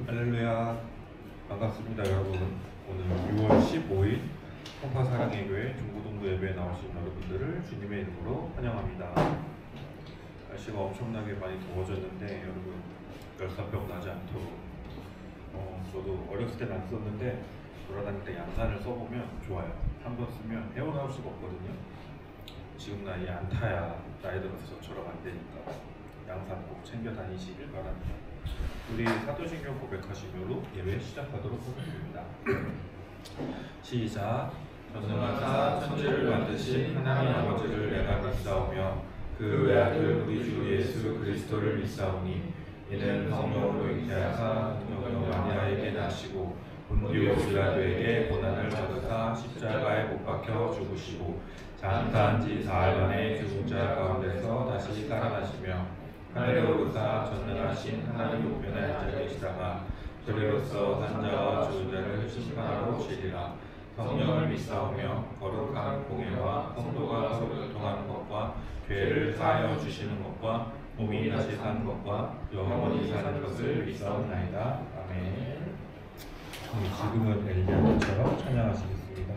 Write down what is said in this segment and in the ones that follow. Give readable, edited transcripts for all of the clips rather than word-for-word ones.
할렐루야, 반갑습니다 여러분. 오늘 6월 15일 성파사랑의 교회 중고동부 예배에 나오신 여러분들을 주님의 이름으로 환영합니다. 날씨가 엄청나게 많이 더워졌는데 여러분 열사병 나지 않도록 저도 어렸을 때는 안 썼는데 돌아다닐 때 양산을 써보면 좋아요. 한 번 쓰면 헤어나올 수가 없거든요. 지금 나이에 안 타야 나이 들어서 저처럼 안 되니까 양산 꼭 챙겨 다니시길 바랍니다. 우리 사도신경 고백하시므로 예배 시작하도록 하겠습니다. 시작. 전능하사 천지를 만드신 하나님 아버지를 내가 믿사오며 그 외아들 우리 주 예수 그리스도를 믿사오니 이는 성령으로 잉태하사 능력을 마리아에게 나시고 본디오 빌라도에게 고난을 받으사 십자가에 못 박혀 죽으시고 장사한 지 사흘 만에 죽은 자 가운데서 다시 살아나시며 하늘에 오르사 전능하신 하나님 우편에 앉아 계시다가 저리로서 산자와 죽은 자를 심판하러 오시리라. 성령을 믿사오며 거룩한 공예와 성도가 서로 교통하는 것과 죄를 사하여 주시는 것과 몸이 다시 사는 것과 영원히 사는 것을 믿사옵나이다. 아멘. 지금은 엘리야처럼 찬양하시겠습니다.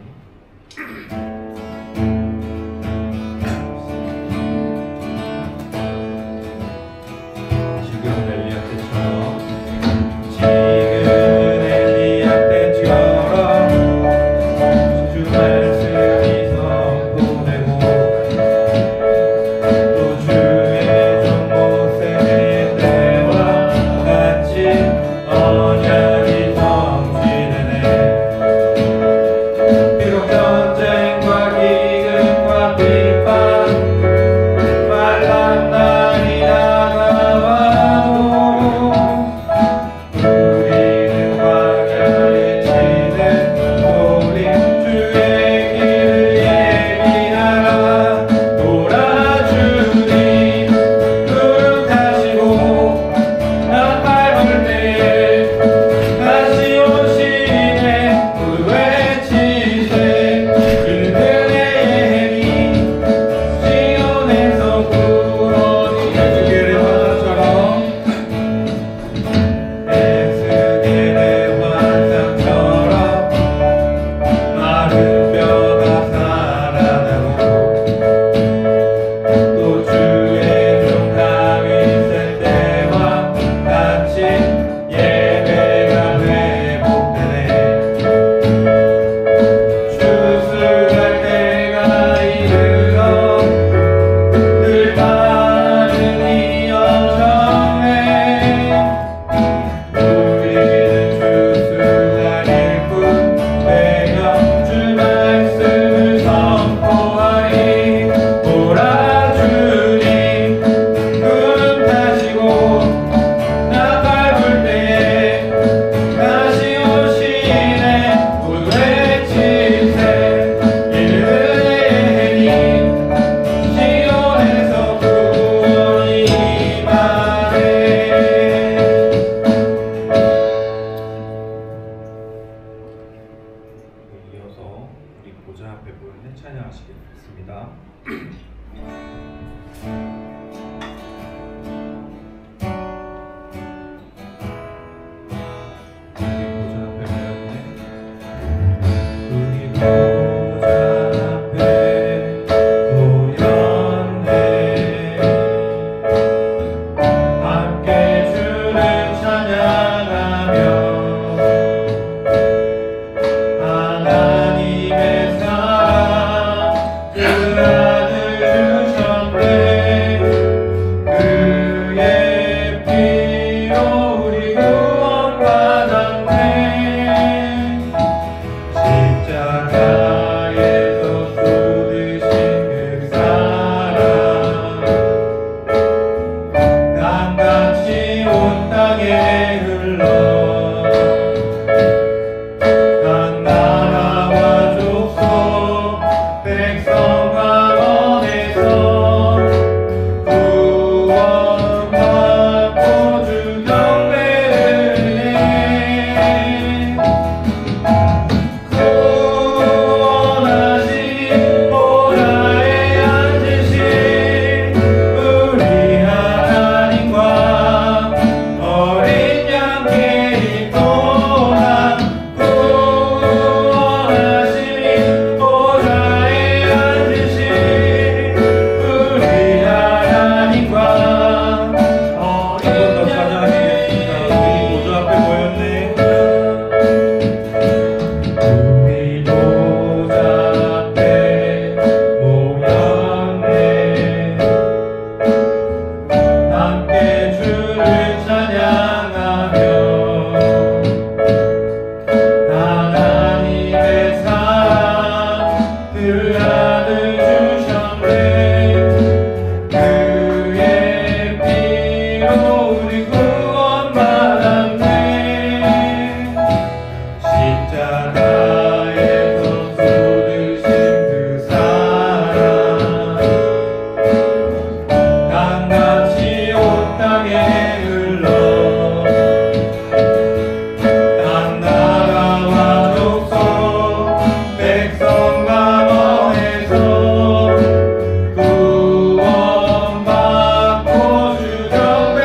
우리 함께 주를 찬양하며 하나님의 사랑 그 아들 주셨네. 그의 피로 우리 구원받았네. 십자가에서 쏟으신 그 사랑 강같이 온 땅에 흘러 각 나라와 족속 백성과 원에서 구원받고 주 경배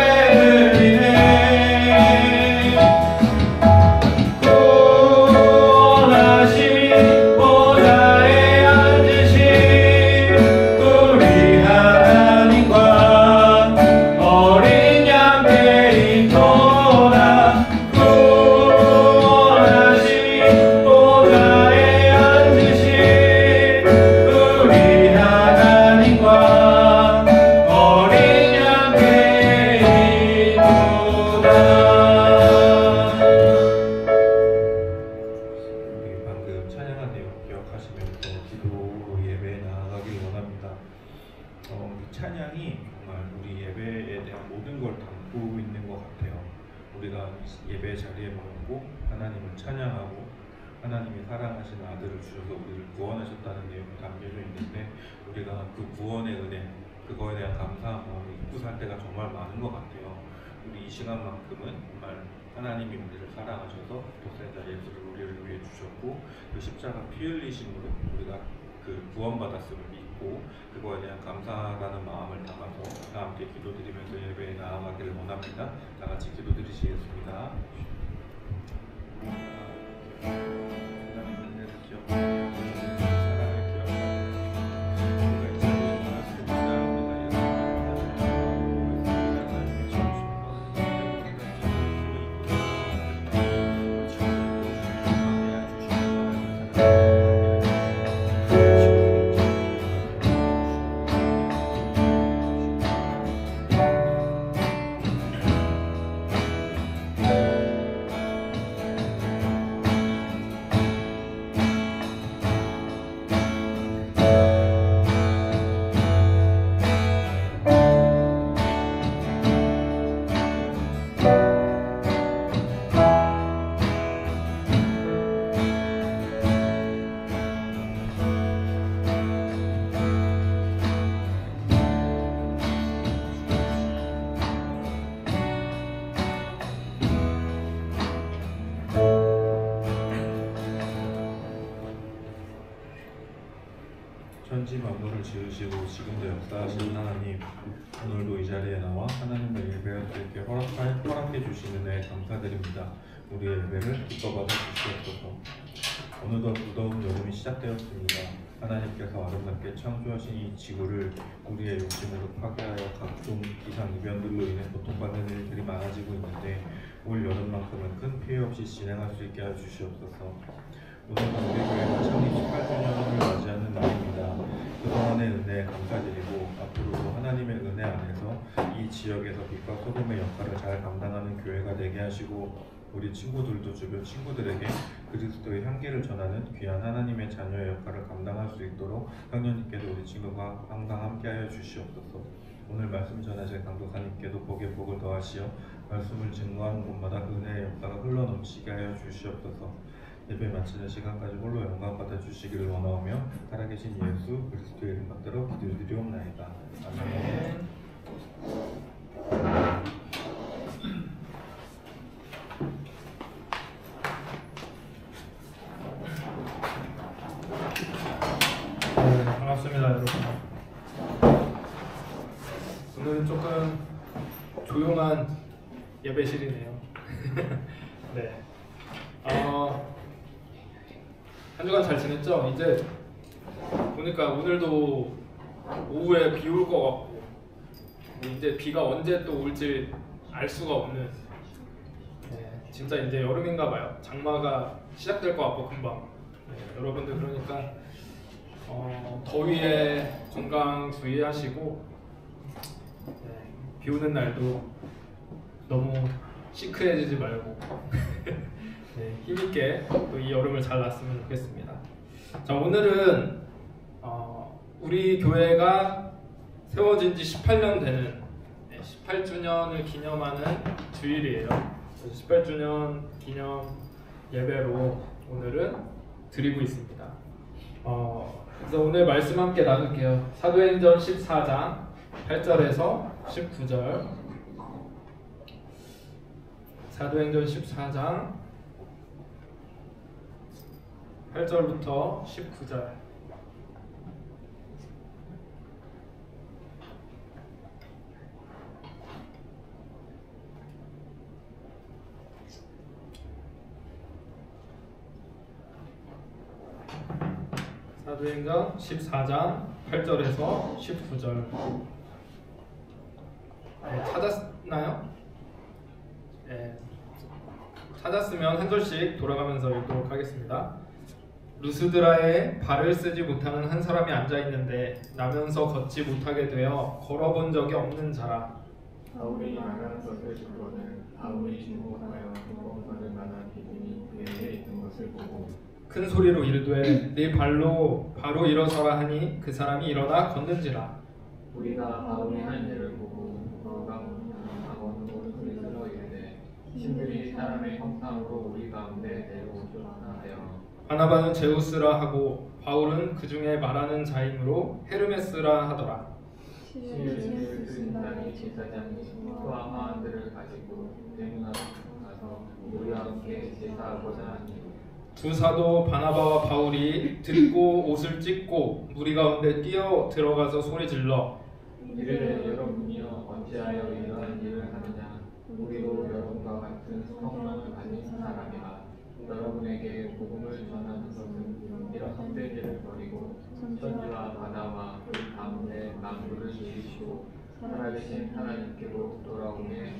들리네. 구원하신 보좌에 앉으신 우리 하나님과 어린 양께 있도다. 구원하신 보좌에 앉으신 우리 하나님과 어린 양께 있도다. 우리 방금 찬양한 내용 기억하시면서 기도로 예배에 나아가길 원합니다. 이 찬양이 정말 우리 예배에 대한 모든 걸 담고 있는 것 같아요. 우리가 예배 자리에 모였고 하나님을 찬양하고 하나님이 사랑하신 아들을 주셔서 우리를 구원하셨다는 내용이 담겨져 있는데 우리가 그 구원의 은혜, 그거에 대한 감사한 마음을 잊고 살 때가 정말 많은 것 같아요. 우리 이 시간만큼은 정말 하나님이 우리를 사랑하셔서 독생자 예수를 우리를 위해 주셨고 그 십자가 피 흘리심으로 우리가 그 구원받았음을 믿고 그거에 대한 감사하다는 마음을 담아서 다 함께 기도드리면서 예배에 나아가기를 원합니다. 다 같이 기도드리시겠습니다. 하나님 은혜를 기억하고 사랑을 기억하고 우리가 이 자리에 모였습니다. 우리가 예수님을 천지 만물을 지으시고 지금도 역사하시는 하나님, 오늘도 이 자리에 나와 하나님을 예배할 수 있게 허락해 주시는 은혜에 감사드립니다. 우리의 예배를 기뻐 받아 주시옵소서. 어느덧 무더운 여름이 시작되었습니다. 하나님께서 아름답게 창조하신 이 지구를 우리의 욕심으로 파괴하여 각종 기상이변들로 인해 고통받는 일들이 많아지고 있는데 올 여름만큼은 큰 피해 없이 진행할 수 있게 하여 주시옵소서. 오늘은 우리 교회가 창립 18주년을 맞이하는 날입니다. 그동안의 은혜에 감사드리고 앞으로도 하나님의 은혜 안에서 이 지역에서 빛과 소금의 역할을 잘 감당하는 교회가 되게 하시고 우리 친구들도 주변 친구들에게 그리스도의 향기를 전하는 귀한 하나님의 자녀의 역할을 감당할 수 있도록 성령님께도 우리 친구가 항상 함께하여 주시옵소서. 오늘 말씀 전하실 강도사님께도 복에 복을 더하시어 말씀을 증거하는 곳마다 은혜의 역사가 흘러넘치게 하여 주시옵소서. 예배 마치는 시간까지 홀로 영광 받아 주시기를 원하오며 살아계신 예수 그리스도의 이름 받들어 기도드리옵나이다. 아멘. 반갑습니다, 여러분. 오늘은 조금 조용한 예배실이네요. 네. 한 주간 잘 지냈죠? 이제 보니까 오늘도 오후에 비 올 것 같고 이제 비가 언제 또 올지 알 수가 없는 진짜 이제 여름인가 봐요. 장마가 시작될 것 같고 금방. 여러분들 그러니까 더위에 건강 주의하시고 비 오는 날도 너무 시크해지지 말고 네, 힘있게 또 이 여름을 잘 났으면 좋겠습니다. 자, 오늘은 우리 교회가 세워진 지 18년 되는 18주년을 기념하는 주일이에요. 18주년 기념 예배로 오늘은 드리고 있습니다. 그래서 오늘 말씀 함께 나눌게요. 사도행전 14장 8절에서 19절. 사도행전 14장 8절부터 19절. 사도행전 14장 8절에서 19절. 찾았나요? 네. 찾았으면 한 절씩 돌아가면서 읽도록 하겠습니다. 루스드라에 발을 쓰지 못하는 한 사람이 앉아있는데 나면서 걷지 못하게 되어 걸어본 적이 없는 자라. 바울이 말하는 것을 듣고는 바울이 중국하여 두꺼운받을 만한 기분이 그에게 있는 것을 보고 큰 소리로 이르되 네 발로 바로 일어서라 하니 그 사람이 일어나 걷는지라. 우리가 바울이 한 일을 보고 바울과 어느 소리들어 이르되 신들이 사람의 형상으로 우리 가운데 내려오셨다 하여 바나바는 제우스라 하고 바울은 그 중에 말하는 자이므로 헤르메스라 하더라. 신을 쓰신다니 제사장이 수와 화환들을 가지고 대문 앞에 가서 우리와 함께 제사하고자 하니 두 사도 바나바와 바울이 듣고 옷을 찢고 무리 가운데 뛰어 들어가서 소리질러 이르되 여러분이여 어찌하여 이러한 일을 하느냐. 우리도 여러분과 같은 성령을 가진 사람이라. 여러분에게 복음을 전하는 것은 이런 헛된 일을 버리고 천지와 바다와 그 가운데 만물을 지으시고 살아계신 하나님께로 돌아오게 해라.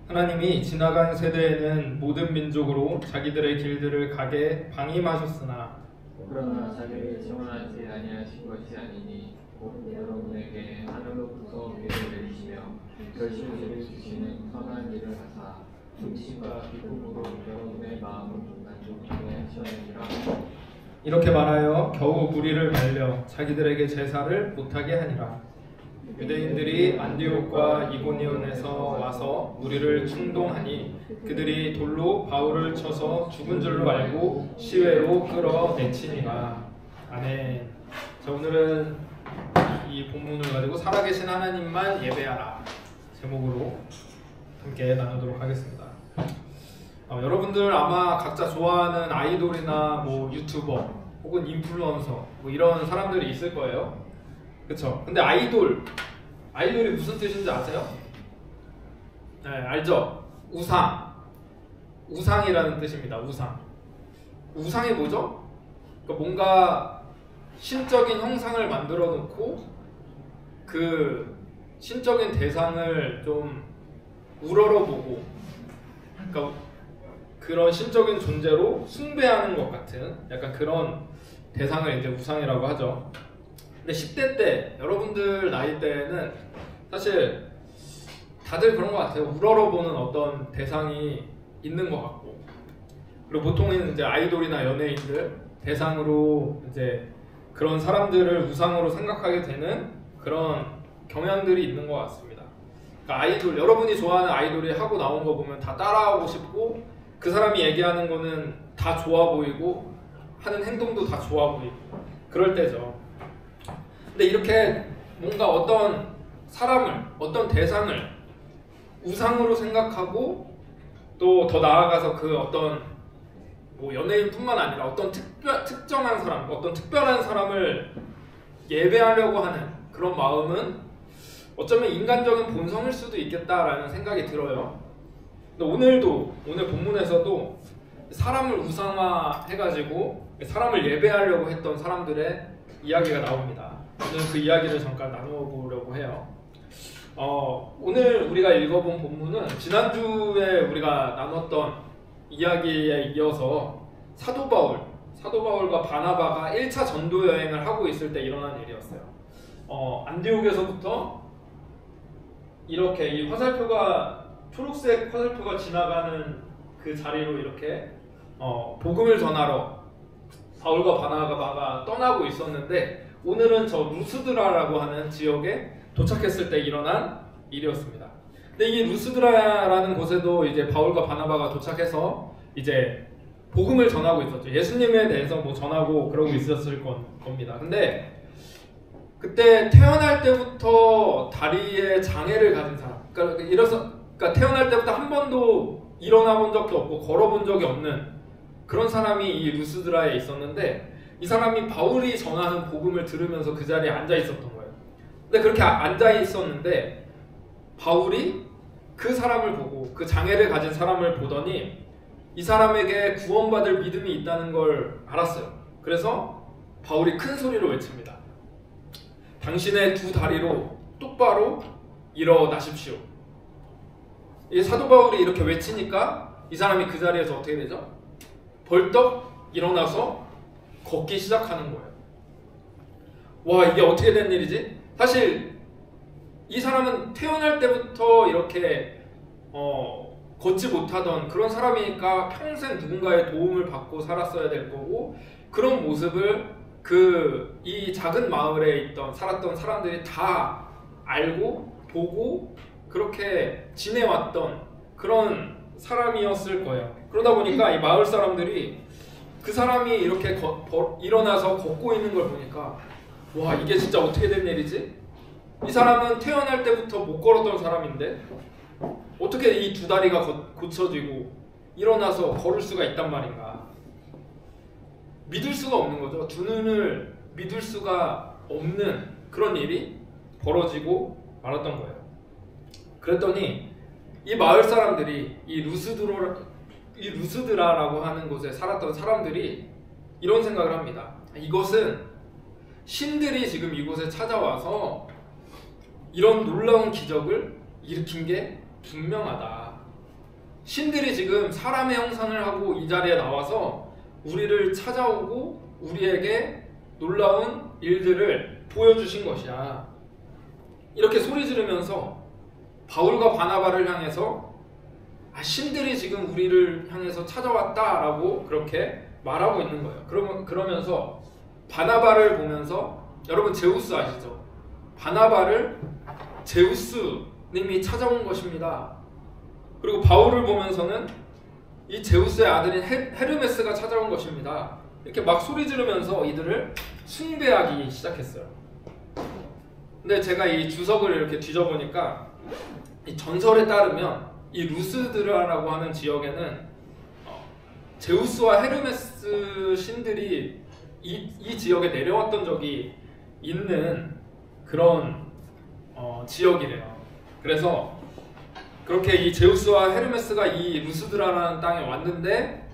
하나님이 지나간 세대에는 모든 민족으로 자기들의 길들을 가게 방임하셨으나 그러나 자기를 지원하지 아니하신 것이 아니니 곧 여러분에게 하늘로부터 비를 내리시며 결실을 주시는 선한 일을 하사 중심과 기쁨으로 여러분의 마음을 만족하게 하시느니라. 이렇게 말하여 겨우 무리를 말려 자기들에게 제사를 못하게 하니라. 유대인들이 안디옥과 이고니온에서 와서 무리를 충동하니 그들이 돌로 바울을 쳐서 죽은 줄로 알고 시외로 끌어내치니라. 아멘. 자, 오늘은 이 본문을 가지고 살아계신 하나님만 예배하라 제목으로 함께 나누도록 하겠습니다. 여러분들 아마 각자 좋아하는 아이돌이나 뭐 유튜버 혹은 인플루언서 뭐 이런 사람들이 있을 거예요. 그쵸? 근데 아이돌이 무슨 뜻인지 아세요? 네, 알죠? 우상이라는 뜻입니다. 우상이 뭐죠? 그러니까 뭔가 신적인 형상을 만들어 놓고 그 신적인 대상을 좀 우러러보고, 그러니까 그런 신적인 존재로 숭배하는 것 같은 약간 그런 대상을 이제 우상이라고 하죠. 근데 10대 때, 여러분들 나이 때는 사실 다들 그런 것 같아요. 우러러보는 어떤 대상이 있는 것 같고, 그리고 보통은 이제 아이돌이나 연예인들 대상으로 이제 그런 사람들을 우상으로 생각하게 되는 그런 경향들이 있는 것 같습니다. 그러니까 아이돌, 여러분이 좋아하는 아이돌이 하고 나온 거 보면 다 따라하고 싶고, 그 사람이 얘기하는 거는 다 좋아 보이고 하는 행동도 다 좋아 보이고 그럴 때죠. 근데 이렇게 뭔가 어떤 사람을, 어떤 대상을 우상으로 생각하고 또 더 나아가서 그 어떤 뭐 연예인뿐만 아니라 어떤 특정한 사람, 어떤 특별한 사람을 예배하려고 하는 그런 마음은 어쩌면 인간적인 본성일 수도 있겠다라는 생각이 들어요. 근데 오늘 본문에서도 사람을 우상화해가지고 사람을 예배하려고 했던 사람들의 이야기가 나옵니다. 오늘 그 이야기를 잠깐 나누어 보려고 해요. 오늘 우리가 읽어본 본문은 지난주에 우리가 나눴던 이야기에 이어서 사도 바울과 바나바가 1차 전도 여행을 하고 있을 때 일어난 일이었어요. 안디옥에서부터 이렇게 이 화살표가 초록색 화살표가 지나가는 그 자리로 이렇게 복음을 전하러 바울과 바나바가 떠나고 있었는데 오늘은 저 루스드라라고 하는 지역에 도착했을 때 일어난 일이었습니다. 근데 이 루스드라라는 곳에도 이제 바울과 바나바가 도착해서 이제 복음을 전하고 있었죠. 예수님에 대해서 뭐 전하고 그러고 있었을 겁니다. 근데 그때 태어날 때부터 다리에 장애를 가진 사람, 그러니까 태어날 때부터 한 번도 일어나 본 적도 없고 걸어본 적이 없는 그런 사람이 이 루스드라에 있었는데 이 사람이 바울이 전하는 복음을 들으면서 그 자리에 앉아 있었던 거예요. 근데 그렇게 앉아 있었는데 바울이 그 사람을 보고 그 장애를 가진 사람을 보더니 이 사람에게 구원받을 믿음이 있다는 걸 알았어요. 그래서 바울이 큰 소리로 외칩니다. 당신의 두 다리로 똑바로 일어나십시오. 이 사도 바울이 이렇게 외치니까 이 사람이 그 자리에서 어떻게 되죠? 벌떡 일어나서 걷기 시작하는 거예요. 와, 이게 어떻게 된 일이지? 사실 이 사람은 태어날 때부터 이렇게 걷지 못하던 그런 사람이니까 평생 누군가의 도움을 받고 살았어야 될 거고 그런 모습을 이 작은 마을에 살았던 사람들이 다 알고 보고 그렇게 지내왔던 그런 사람이었을 거예요. 그러다 보니까 이 마을 사람들이 그 사람이 이렇게 일어나서 걷고 있는 걸 보니까 와, 이게 진짜 어떻게 된 일이지? 이 사람은 태어날 때부터 못 걸었던 사람인데 어떻게 이 두 다리가 고쳐지고 일어나서 걸을 수가 있단 말인가? 믿을 수가 없는 거죠. 두 눈을 믿을 수가 없는 그런 일이 벌어지고 말았던 거예요. 그랬더니 이 마을 사람들이 이 루스드라라고 하는 곳에 살았던 사람들이 이런 생각을 합니다. 이것은 신들이 지금 이곳에 찾아와서 이런 놀라운 기적을 일으킨 게 분명하다. 신들이 지금 사람의 형상을 하고 이 자리에 나와서 우리를 찾아오고 우리에게 놀라운 일들을 보여주신 것이야. 이렇게 소리 지르면서 바울과 바나바를 향해서 신들이 지금 우리를 향해서 찾아왔다라고 그렇게 말하고 있는 거예요. 그러면서 바나바를 보면서 여러분 제우스 아시죠? 바나바를 제우스님이 찾아온 것입니다. 그리고 바울을 보면서는 이 제우스의 아들인 헤르메스가 찾아온 것입니다. 이렇게 막 소리 지르면서 이들을 숭배하기 시작했어요. 근데 제가 이 주석을 이렇게 뒤져보니까 이 전설에 따르면 이 루스드라라고 하는 지역에는 제우스와 헤르메스 신들이 이 지역에 내려왔던 적이 있는 그런 지역이래요. 그래서 그렇게 이 제우스와 헤르메스가 이 루스드라라는 땅에 왔는데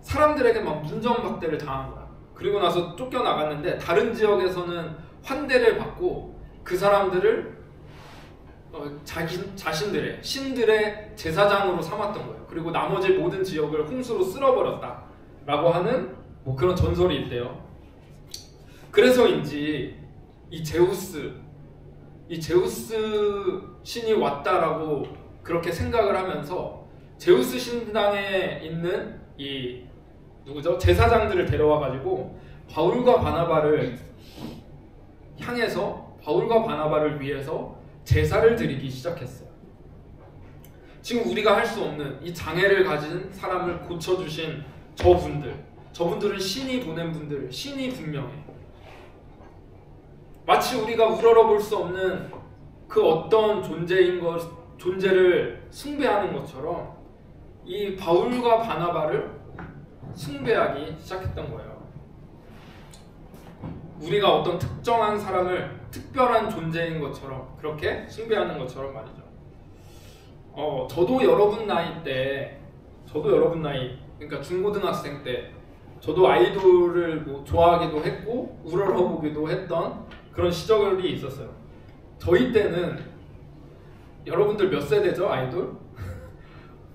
사람들에게 막 문정박대를 당한 거야. 그리고 나서 쫓겨나갔는데 다른 지역에서는 환대를 받고 그 사람들을 자신들의 신들의 제사장으로 삼았던 거예요. 그리고 나머지 모든 지역을 홍수로 쓸어버렸다 라고 하는 뭐 그런 전설이 있대요. 그래서인지 이 제우스 신이 왔다라고 그렇게 생각을 하면서 제우스 신당에 있는 이 누구죠? 제사장들을 데려와 가지고 바울과 바나바를 향해서 바울과 바나바를 위해서 제사를 드리기 시작했어요. 지금 우리가 할 수 없는 이 장애를 가진 사람을 고쳐주신 저분들은 신이 보낸 분들, 신이 분명해. 마치 우리가 우러러볼 수 없는 그 어떤 존재를 숭배하는 것처럼 이 바울과 바나바를 숭배하기 시작했던 거예요. 우리가 어떤 특정한 사람을 특별한 존재인 것처럼 그렇게 숭배하는 것처럼 말이죠. 저도 여러분 나이, 그러니까 중고등학생 때 저도 아이돌을 뭐 좋아하기도 했고 우러러보기도 했던 그런 시절이 있었어요. 저희 때는 여러분들 몇 세대죠? 아이돌?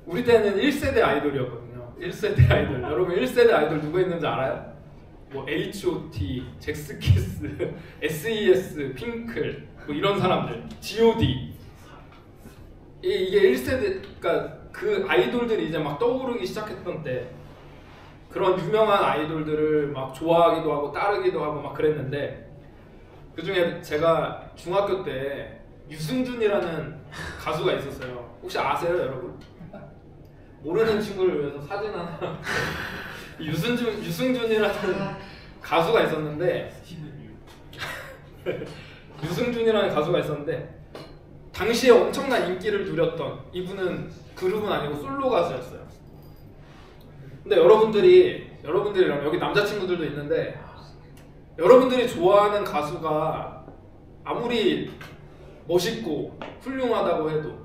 우리 때는 1세대 아이돌이었거든요. 1세대 아이돌. 여러분 1세대 아이돌 누구 있는지 알아요? 뭐 H.O.T, 잭스키스, S.E.S, 핑클 뭐 이런 사람들, G.O.D 이게 1세대, 그러니까 그 아이돌들이 이제 막 떠오르기 시작했던 때 그런 유명한 아이돌들을 막 좋아하기도 하고 따르기도 하고 막 그랬는데, 그 중에 제가 중학교 때 유승준이라는 가수가 있었어요. 혹시 아세요, 여러분? 모르는 친구를 위해서 사진 하나. 유승준이라는 가수가 있었는데 유승준이라는 가수가 있었는데 당시에 엄청난 인기를 누렸던, 이분은 그룹은 아니고 솔로 가수였어요. 근데 여러분들이랑 여기 남자친구들도 있는데, 여러분들이 좋아하는 가수가 아무리 멋있고 훌륭하다고 해도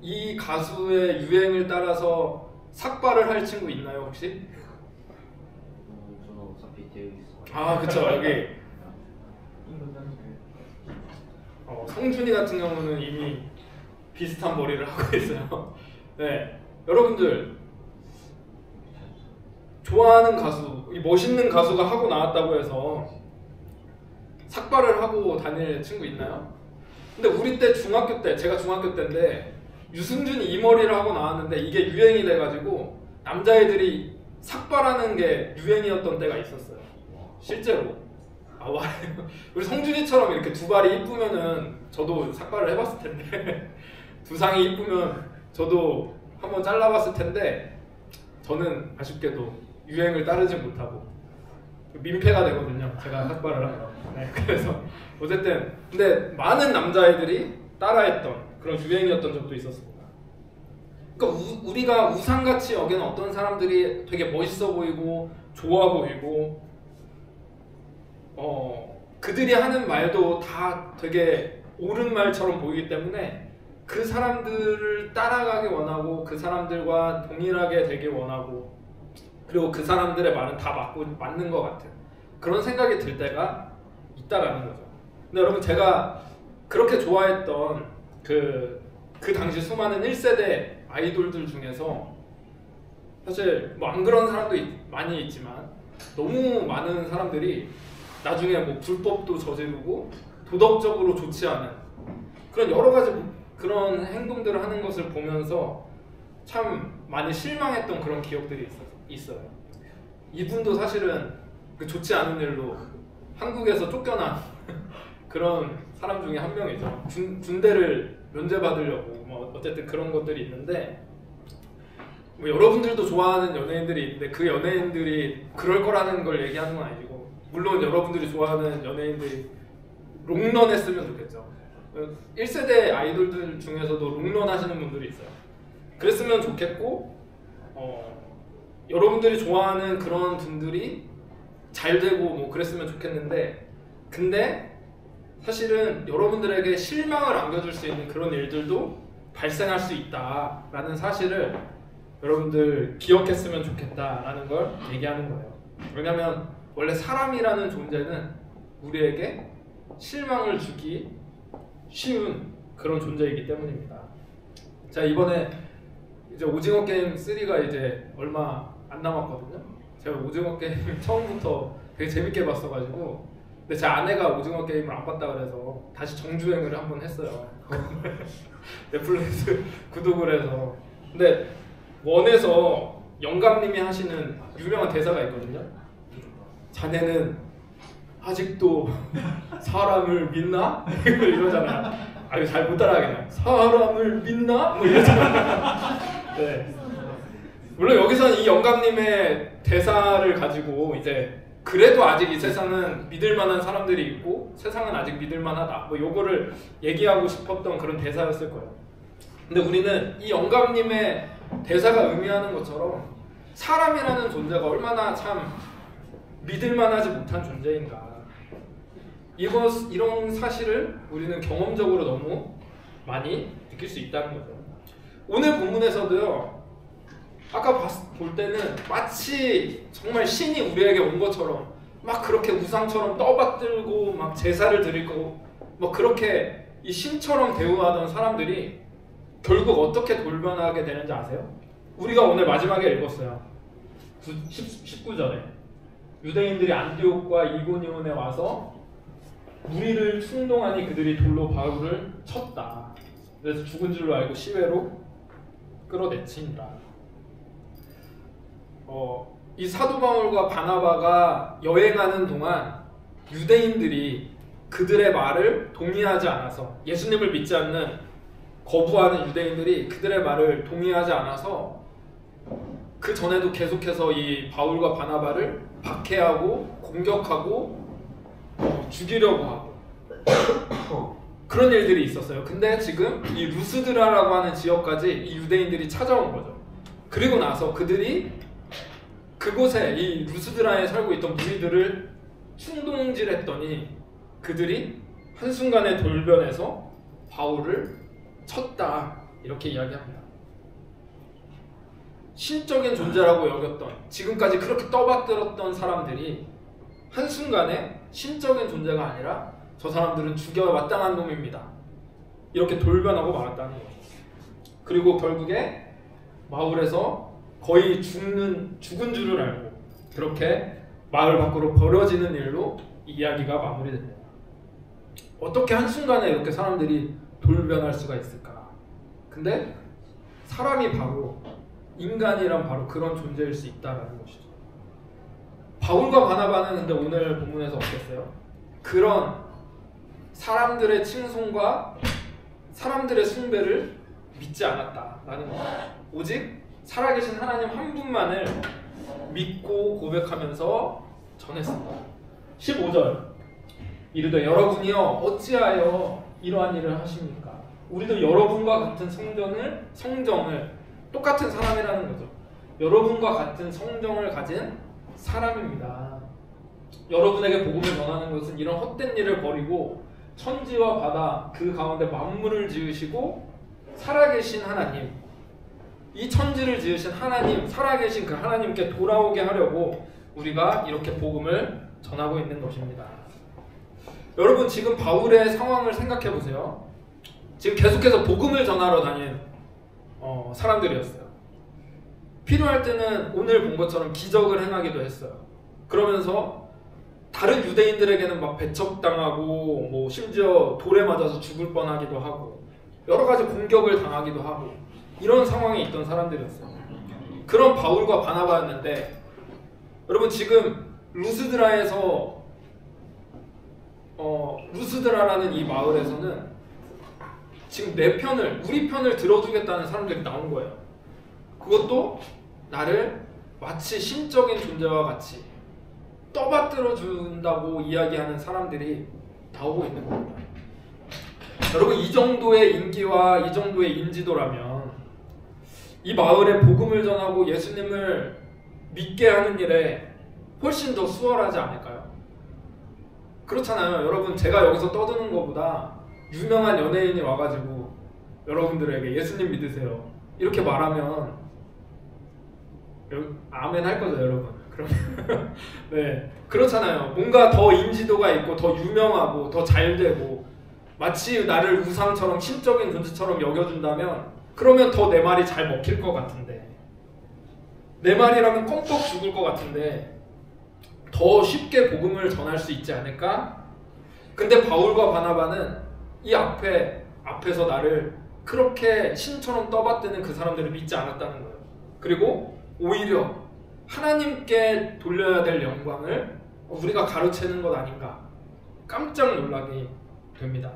이 가수의 유행을 따라서 삭발을 할 친구 있나요, 혹시? 저는 어차피 되어 있어요. 아, 그쵸. 여기 성준이 같은 경우는 이미 비슷한 머리를 하고 있어요. 네, 여러분들 좋아하는 가수, 이 멋있는 가수가 하고 나왔다고 해서 삭발을 하고 다닐 친구 있나요? 근데 우리 때 중학교 때, 제가 중학교 때인데 유승준이 이 머리를 하고 나왔는데 이게 유행이 돼가지고 남자애들이 삭발하는 게 유행이었던 때가 있었어요. 실제로. 아, 말해요. 우리 성준이처럼 이렇게 두 발이 이쁘면은 저도 삭발을 해봤을 텐데 두상이 이쁘면 저도 한번 잘라봤을 텐데, 저는 아쉽게도 유행을 따르지 못하고 민폐가 되거든요, 제가 삭발을 하면. 네, 그래서 어쨌든 근데 많은 남자애들이 따라했던 그런 유행이었던 적도 있었습니다. 그러니까 우리가 우상같이 여기는 어떤 사람들이 되게 멋있어 보이고 좋아 보이고 그들이 하는 말도 다 되게 옳은 말처럼 보이기 때문에 그 사람들을 따라가기 원하고 그 사람들과 동일하게 되기 원하고, 그리고 그 사람들의 말은 다 맞는 것 같은 그런 생각이 들 때가 있다라는 거죠. 근데 여러분, 제가 그렇게 좋아했던 그 당시 수많은 1세대 아이돌들 중에서 사실 뭐 안 그런 사람도 많이 있지만 너무 많은 사람들이 나중에 뭐 불법도 저지르고 도덕적으로 좋지 않은 그런 여러 가지 그런 행동들을 하는 것을 보면서 참 많이 실망했던 그런 기억들이 있어요. 이분도 사실은 그 좋지 않은 일로 한국에서 쫓겨난 그런 사람 중에 한 명이죠. 군대를 면제받으려고 뭐 어쨌든 그런 것들이 있는데, 뭐 여러분들도 좋아하는 연예인들이 있는데 그 연예인들이 그럴 거라는 걸 얘기하는 건 아니고, 물론 여러분들이 좋아하는 연예인들이 롱런 했으면 좋겠죠. 1세대 아이돌들 중에서도 롱런 하시는 분들이 있어요. 그랬으면 좋겠고, 여러분들이 좋아하는 그런 분들이 잘 되고 뭐 그랬으면 좋겠는데, 근데 사실은 여러분들에게 실망을 안겨줄 수 있는 그런 일들도 발생할 수 있다라는 사실을 여러분들 기억했으면 좋겠다라는 걸 얘기하는 거예요. 왜냐면 원래 사람이라는 존재는 우리에게 실망을 주기 쉬운 그런 존재이기 때문입니다. 자, 이번에 이제 오징어 게임 3가 이제 얼마 안 남았거든요. 제가 오징어 게임 처음부터 되게 재밌게 봤어가지고, 근데 제 아내가 오징어 게임을 안 봤다 그래서 다시 정주행을 한번 했어요. 넷플릭스 구독을 해서. 근데 원에서 영감님이 하시는 유명한 대사가 있거든요. 자네는 아직도 사람을 믿나? 이러잖아요. 아유, 잘 못 따라하겠네. 사람을 믿나? 뭐 이러잖아요. 네. 물론 여기서는 이 영감님의 대사를 가지고 이제 그래도 아직 이 세상은 믿을 만한 사람들이 있고 세상은 아직 믿을 만하다, 뭐 요거를 얘기하고 싶었던 그런 대사였을 거예요. 근데 우리는 이 영감님의 대사가 의미하는 것처럼 사람이라는 존재가 얼마나 참 믿을 만하지 못한 존재인가, 이런 사실을 우리는 경험적으로 너무 많이 느낄 수 있다는 거죠. 오늘 본문에서도요, 아까 볼 때는 마치 정말 신이 우리에게 온 것처럼 막 그렇게 우상처럼 떠받들고 막 제사를 드리고 막 그렇게 이 신처럼 대우하던 사람들이 결국 어떻게 돌변하게 되는지 아세요? 우리가 오늘 마지막에 읽었어요. 19절에 유대인들이 안디옥과 이고니온에 와서 무리를 충동하니 그들이 돌로 바울을 쳤다. 그래서 죽은 줄로 알고 시외로 끌어내치니라. 이 사도 바울과 바나바가 여행하는 동안 유대인들이 그들의 말을 동의하지 않아서, 예수님을 믿지 않는 거부하는 유대인들이 그들의 말을 동의하지 않아서 그 전에도 계속해서 이 바울과 바나바를 박해하고 공격하고 죽이려고 하고 그런 일들이 있었어요. 근데 지금 이 루스드라라고 하는 지역까지 이 유대인들이 찾아온 거죠. 그리고 나서 그들이 그곳에 이 루스드라에 살고 있던 무리들을 충동질했더니 그들이 한순간에 돌변해서 바울을 쳤다, 이렇게 이야기합니다. 신적인 존재라고 여겼던, 지금까지 그렇게 떠받들었던 사람들이 한순간에 신적인 존재가 아니라 저 사람들은 죽여 마땅한 놈입니다, 이렇게 돌변하고 말았다는 거죠. 그리고 결국에 마을에서 거의 죽은 줄을 알고 그렇게 마을 밖으로 버려지는 일로 이 이야기가 마무리됩니다. 어떻게 한순간에 이렇게 사람들이 돌변할 수가 있을까? 근데 사람이 바로, 인간이란 바로 그런 존재일 수 있다는 것이죠. 바울과 바나바는 근데 오늘 본문에서 어땠어요? 그런 사람들의 칭송과 사람들의 숭배를 믿지 않았다라는 거예요. 오직 살아계신 하나님 한 분만을 믿고 고백하면서 전했습니다. 15절 이르되 여러분이여 어찌하여 이러한 일을 하십니까? 우리도 여러분과 같은 성정을 똑같은 사람이라는 거죠. 여러분과 같은 성정을 가진 사람입니다. 여러분에게 복음을 전하는 것은 이런 헛된 일을 버리고 천지와 바다 그 가운데 만물을 지으시고 살아계신 하나님, 이 천지를 지으신 하나님, 살아계신 그 하나님께 돌아오게 하려고 우리가 이렇게 복음을 전하고 있는 것입니다. 여러분, 지금 바울의 상황을 생각해 보세요. 지금 계속해서 복음을 전하러 다닌 사람들이었어요. 필요할 때는 오늘 본 것처럼 기적을 행하기도 했어요. 그러면서 다른 유대인들에게는 막 배척당하고 뭐 심지어 돌에 맞아서 죽을 뻔하기도 하고 여러 가지 공격을 당하기도 하고 이런 상황에 있던 사람들이었어요. 그런 바울과 바나바였는데, 여러분 지금 루스드라에서 루스드라라는 이 마을에서는 지금 내 편을, 우리 편을 들어주겠다는 사람들이 나온 거예요. 그것도 나를 마치 신적인 존재와 같이 떠받들어 준다고 이야기하는 사람들이 나오고 있는 겁니다. 여러분, 이 정도의 인기와 이 정도의 인지도라면 이 마을에 복음을 전하고 예수님을 믿게 하는 일에 훨씬 더 수월하지 않을까요? 그렇잖아요. 여러분, 제가 여기서 떠드는 것보다 유명한 연예인이 와가지고 여러분들에게 예수님 믿으세요 이렇게 말하면 아멘 할 거죠, 여러분. 그러면 네, 그렇잖아요. 뭔가 더 인지도가 있고 더 유명하고 더 잘되고 마치 나를 우상처럼 신적인 존재처럼 여겨준다면 그러면 더 내 말이 잘 먹힐 것 같은데, 내 말이라면 껌뻑 죽을 것 같은데 더 쉽게 복음을 전할 수 있지 않을까? 근데 바울과 바나바는 이 앞에서 나를 그렇게 신처럼 떠받드는 그 사람들을 믿지 않았다는 거예요. 그리고 오히려 하나님께 돌려야 될 영광을 우리가 가로채는 것 아닌가 깜짝 놀라게 됩니다.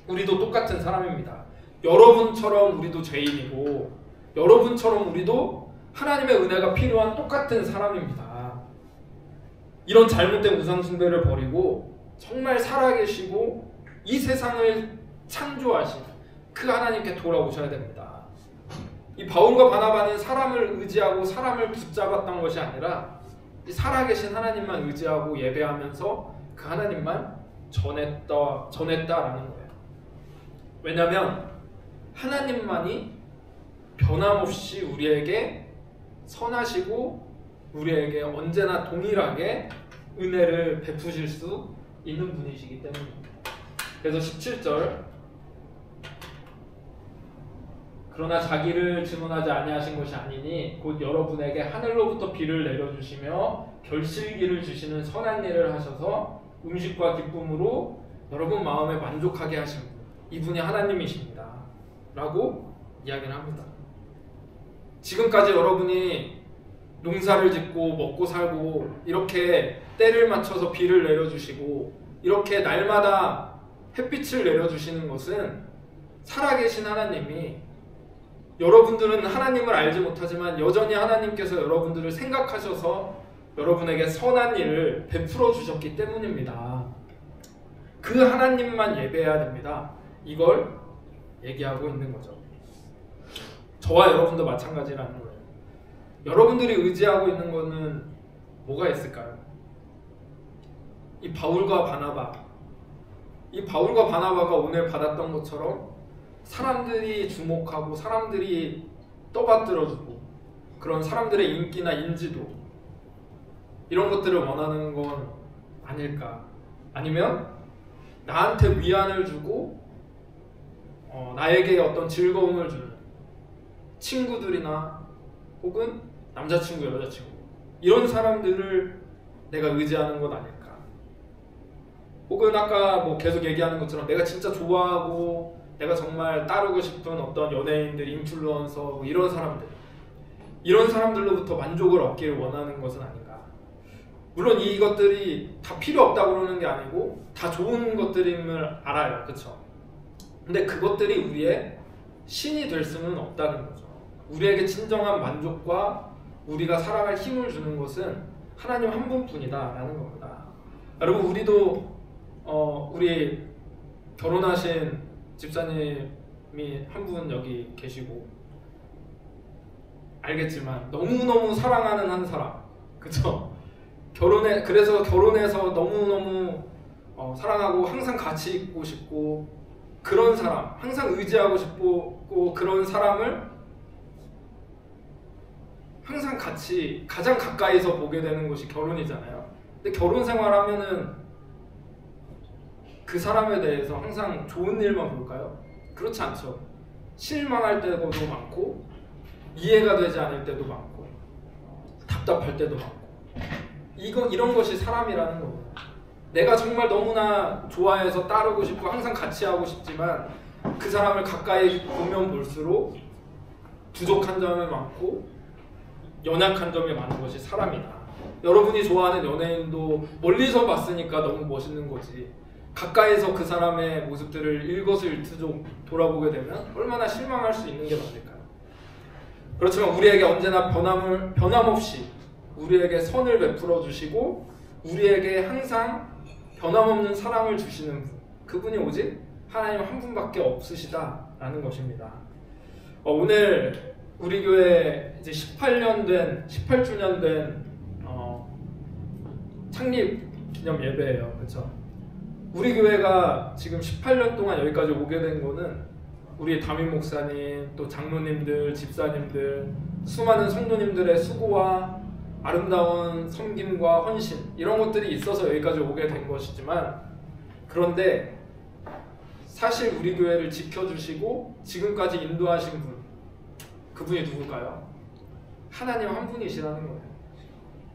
우리도 똑같은 사람입니다. 여러분처럼 우리도 죄인이고 여러분처럼 우리도 하나님의 은혜가 필요한 똑같은 사람입니다. 이런 잘못된 우상숭배를 버리고 정말 살아계시고 이 세상을 창조하신 그 하나님께 돌아오셔야 됩니다. 이 바울과 바나바는 사람을 의지하고 사람을 붙잡았던 것이 아니라 이 살아계신 하나님만 의지하고 예배하면서 그 하나님만 전했다라는 거예요. 왜냐하면 하나님만이 변함없이 우리에게 선하시고 우리에게 언제나 동일하게 은혜를 베푸실 수 있는 분이시기 때문입니다. 그래서 17절 그러나 자기를 증언하지 아니하신 것이 아니니 곧 여러분에게 하늘로부터 비를 내려주시며 결실기를 주시는 선한 일을 하셔서 음식과 기쁨으로 여러분 마음에 만족하게 하신 분, 이분이 하나님이십니다. 라고 이야기를 합니다. 지금까지 여러분이 농사를 짓고 먹고 살고 이렇게 때를 맞춰서 비를 내려주시고 이렇게 날마다 햇빛을 내려주시는 것은 살아계신 하나님이, 여러분들은 하나님을 알지 못하지만 여전히 하나님께서 여러분들을 생각하셔서 여러분에게 선한 일을 베풀어 주셨기 때문입니다. 그 하나님만 예배해야 됩니다. 이걸 얘기하고 있는 거죠. 저와 여러분도 마찬가지라는 거예요. 여러분들이 의지하고 있는 거는 뭐가 있을까요? 이 바울과 바나바가 오늘 받았던 것처럼 사람들이 주목하고 사람들이 떠받들어주고 그런 사람들의 인기나 인지도 이런 것들을 원하는 건 아닐까? 아니면 나한테 위안을 주고 나에게 어떤 즐거움을 주는 친구들이나 혹은 남자친구, 여자친구 이런 사람들을 내가 의지하는 것 아닐까? 혹은 아까 뭐 계속 얘기하는 것처럼 내가 진짜 좋아하고 내가 정말 따르고 싶은 어떤 연예인들, 인플루언서 뭐 이런 사람들로부터 만족을 얻기를 원하는 것은 아닌가? 물론 이것들이 다 필요 없다고 그러는 게 아니고 다 좋은 것들임을 알아요. 그렇죠? 근데 그것들이 우리의 신이 될 수는 없다는 거죠. 우리에게 진정한 만족과 우리가 살아갈 힘을 주는 것은 하나님 한 분뿐이다 라는 겁니다. 여러분, 우리도 우리 결혼하신 집사님이 한 분 여기 계시고 알겠지만 너무너무 사랑하는 한 사람, 그쵸? 그래서 결혼해서 너무너무 사랑하고 항상 같이 있고 싶고 그런 사람, 항상 의지하고 싶고 그런 사람을 항상 같이 가장 가까이서 보게 되는 것이 결혼이잖아요. 근데 결혼 생활하면은 그 사람에 대해서 항상 좋은 일만 볼까요? 그렇지 않죠. 실망할 때도 많고 이해가 되지 않을 때도 많고 답답할 때도 많고 이런 것이 사람이라는 겁니다. 내가 정말 너무나 좋아해서 따르고 싶고 항상 같이 하고 싶지만 그 사람을 가까이 보면 볼수록 부족한 점이 많고 연약한 점이 많은 것이 사람이다. 여러분이 좋아하는 연예인도 멀리서 봤으니까 너무 멋있는 거지 가까이서 그 사람의 모습들을 일거수일투족 돌아보게 되면 얼마나 실망할 수 있는 게 맞을까요? 그렇지만 우리에게 언제나 변함없이 우리에게 선을 베풀어 주시고 우리에게 항상 변함없는 사랑을 주시는 분, 그분이 오직 하나님 한 분밖에 없으시다라는 것입니다. 오늘 우리 교회 이제 18주년 된 창립 기념 예배예요. 그렇죠? 우리 교회가 지금 18년 동안 여기까지 오게 된 거는 우리 담임 목사님, 또 장로님들, 집사님들, 수많은 성도님들의 수고와 아름다운 섬김과 헌신 이런 것들이 있어서 여기까지 오게 된 것이지만, 그런데 사실 우리 교회를 지켜주시고 지금까지 인도하신 분, 그분이 누굴까요? 하나님 한 분이시라는 거예요.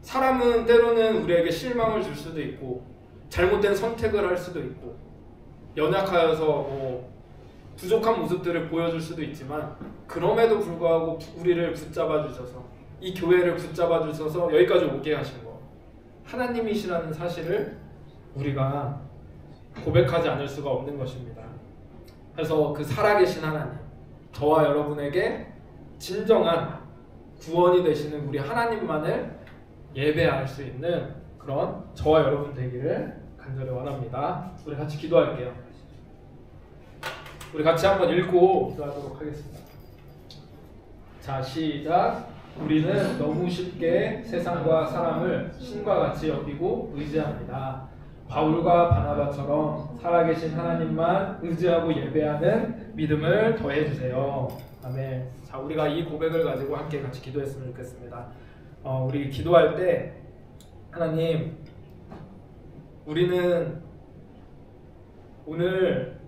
사람은 때로는 우리에게 실망을 줄 수도 있고 잘못된 선택을 할 수도 있고 연약하여서 부족한 모습들을 보여줄 수도 있지만, 그럼에도 불구하고 우리를 붙잡아 주셔서, 이 교회를 붙잡아 주셔서 여기까지 오게 하신 거, 하나님이시라는 사실을 우리가 고백하지 않을 수가 없는 것입니다. 그래서 그 살아계신 하나님, 저와 여러분에게 진정한 구원이 되시는 우리 하나님만을 예배할 수 있는 그런 저와 여러분 되기를 간절히 원합니다. 우리 같이 기도할게요. 우리 같이 한번 읽고 기도하도록 하겠습니다. 자, 시작. 우리는 너무 쉽게 세상과 사람을 신과 같이 여기고 의지합니다. 바울과 바나바처럼 살아계신 하나님만 의지하고 예배하는 믿음을 더해주세요. 아멘. 자, 우리가 이 고백을 가지고 함께 같이 기도했으면 좋겠습니다. 우리 기도할 때, 하나님, 우리는 오늘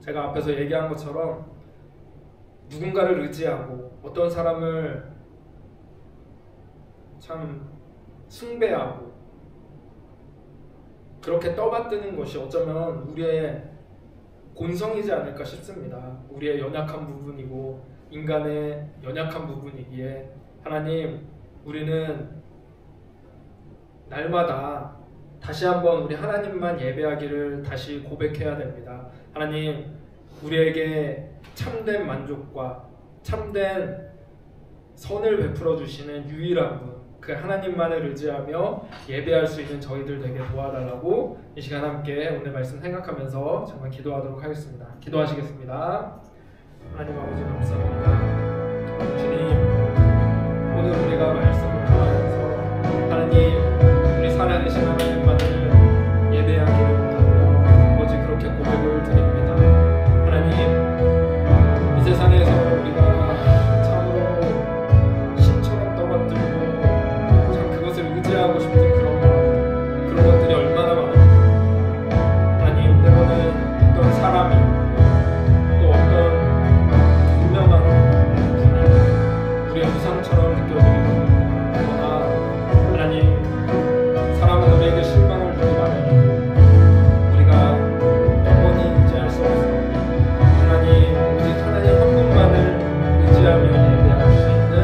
제가 앞에서 얘기한 것처럼 누군가를 의지하고 어떤 사람을 참 숭배하고 그렇게 떠받드는 것이 어쩌면 우리의 본성이지 않을까 싶습니다. 우리의 연약한 부분이고 인간의 연약한 부분이기에 하나님, 우리는 날마다 다시 한번 우리 하나님만 예배하기를 다시 고백해야 됩니다. 하나님, 우리에게 참된 만족과 참된 선을 베풀어 주시는 유일한 분, 그 하나님만을 의지하며 예배할 수 있는 저희들 되게 도와달라고 이 시간 함께 오늘 말씀 생각하면서 정말 기도하도록 하겠습니다. 기도하시겠습니다. 하나님 아버지 감사합니다. 주님, 오늘 우리가 말씀을 통하면서 하나님, 우리 살아계신 하나님만을 예배하기를 원하며 아버지 그렇게 고백을 드립니다. 하나님, 이 세상에서 우리가 참으로 신처럼 떠받들고 참 그것을 의지하고 싶은 그런 것들이 얼마나 많은지, 하나님, 때로는 어떤 사람이 또 어떤 분명한 분이 우리의 우상처럼 느껴지는 그러나 하나님, 사람은 우리에게 실망을 주고 말하니 우리가 영원히 의지할 수 없어. 하나님, 오직 하나님 한 분만을 의지하며 예배할 수 있는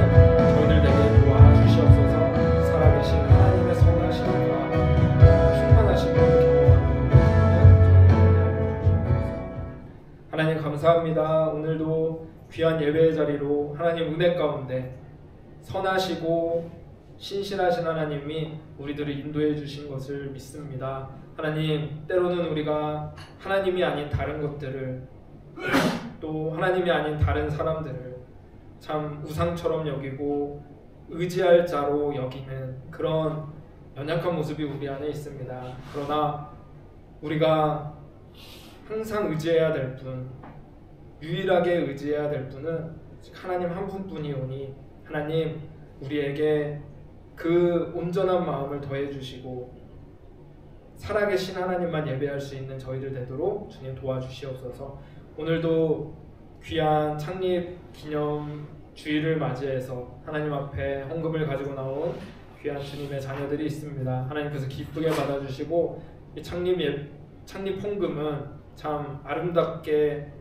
저희들 되게 도와주시옵소서. 살아계신 하나님의 선하심과 충만하심을 경험하는 하나님 감사합니다. 오늘도 귀한 예배의 자리로 하나님 은혜 가운데 선하시고 신실하신 하나님이 우리들을 인도해 주신 것을 믿습니다. 하나님, 때로는 우리가 하나님이 아닌 다른 것들을 또 하나님이 아닌 다른 사람들을 참 우상처럼 여기고 의지할 자로 여기는 그런 연약한 모습이 우리 안에 있습니다. 그러나 우리가 항상 의지해야 될 분, 유일하게 의지해야 될 분은 하나님 한 분뿐이오니 하나님, 우리에게 그 온전한 마음을 더해 주시고 살아계신 하나님만 예배할 수 있는 저희들 되도록 주님 도와주시옵소서. 오늘도 귀한 창립 기념 주일을 맞이해서 하나님 앞에 헌금을 가지고 나온 귀한 주님의 자녀들이 있습니다. 하나님께서 기쁘게 받아주시고 이 창립 헌금은 참 아름답게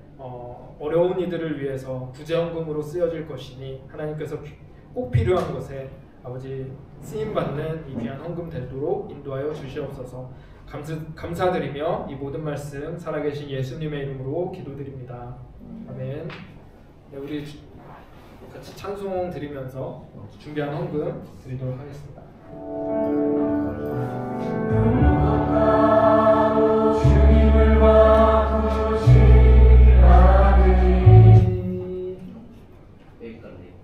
어려운 이들을 위해서 구제헌금으로 쓰여질 것이니 하나님께서 꼭 필요한 것에 아버지 쓰임받는 이 귀한 헌금 되도록 인도하여 주시옵소서. 감사드리며 이 모든 말씀 살아계신 예수님의 이름으로 기도드립니다. 아멘. 네, 우리 같이 찬송 드리면서 준비한 헌금 드리도록 하겠습니다. 주님을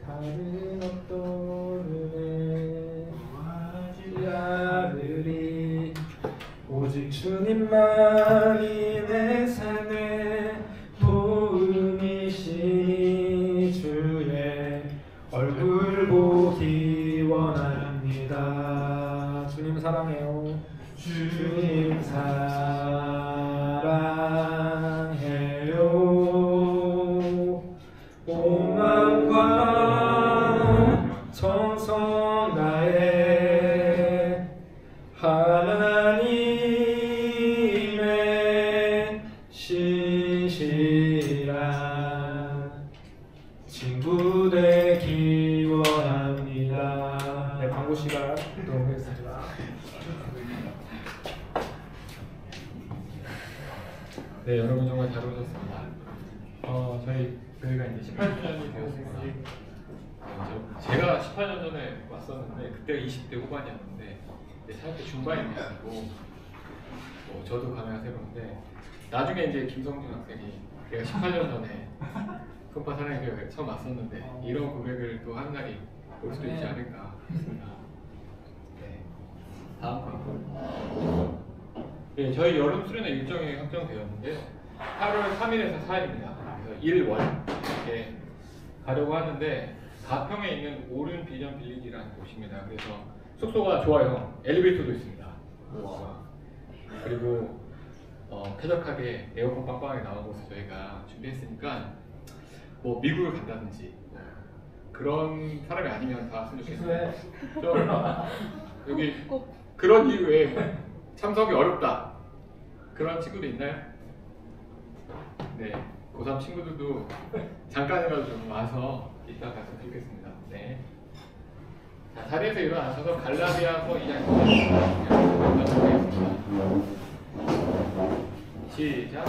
다른 어떤 은혜 구하지 오직 주님만이 내 삶의 도움이시니 주의 얼굴 보기 원합니다. 주님 사랑해요. 주님 사랑해요. 온 마음과 정성 다해 하나님의 신실한 친구 되기 원합니다. 네, 광고 시간 듣도록 하겠습니다. 네, 여러분 정말 잘 오셨습니다. 저희가 이제 18주년이 되었습니다. 제가 18년 전에 왔었는데 그때가 20대 후반이었는데 40대 중반이 돼가지고 저도 가능하세요. 그런데 나중에 이제 김성준 학생이 내가 18년 전에 손파 사랑의 처음 왔었는데 이런 고백을 또 하는 날이 올 수도 있지 않을까 싶습니다. 네, 다음 광고. 네, 저희 여름 수련회 일정이 확정되었는데요. 8월 3일에서 4일입니다. 그래서 1월 이렇게 가려고 하는데 가평에 있는 오른 비전 빌리지라는 곳입니다. 그래서 숙소가 좋아요. 엘리베이터도 있습니다. 그리고 쾌적하게 에어컨 빵빵하게 나온 곳을 저희가 준비했으니까 뭐 미국을 간다든지 그런 사람이 아니면 다 왔으면 좋겠는데 여기 그런 이유에 참석이 어렵다 그런 친구도 있나요? 네, 고3 친구들도 잠깐이라도 좀 와서 이따 갔으면 좋겠습니다. 네. 자, 자리에서 일어나셔서 갈라디아서 2장 9절을 시작.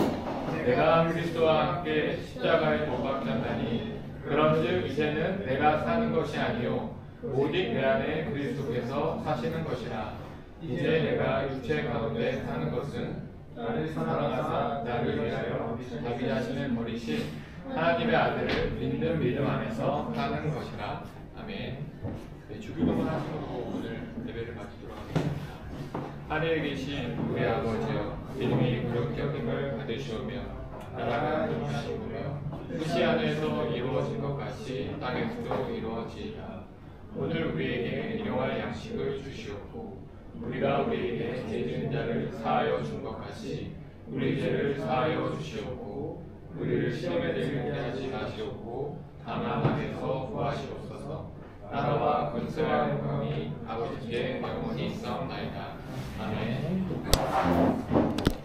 내가 그리스도와 함께 십자가에 못 박혔나니 그런즉 이제는 내가 사는 것이 아니요 오직 내 안에 그리스도께서 사시는 것이라. 이제 내가 육체 가운데 사는 것은 나를 사랑하사 나를 위하여 자기 자신을 버리신 하나님의 아들을 믿는 믿음 안에서 사는 것이라. 아멘. 네, 주기도문 하시고 오늘 예배를 마치도록 하겠습니다. 하늘에 계신 우리 아버지여, 이름이 그렇게 여김을 받으시오며 나라가 임하시오며 뜻이 하늘에서 이루어진 것 같이 땅에서도 이루어지이다. 오늘 우리에게 일용할 양식을 주시옵고 우리가 우리에게 죄 지은 자를 사하여 준 것 같이 우리 죄를 사하여 주시옵고 우리를 시험에 들게 하지 마시옵고 다만 악에서 구하시옵소서. 나라와 권세와 영광이 아버지께 영원히 있사옵나이다. 아멘.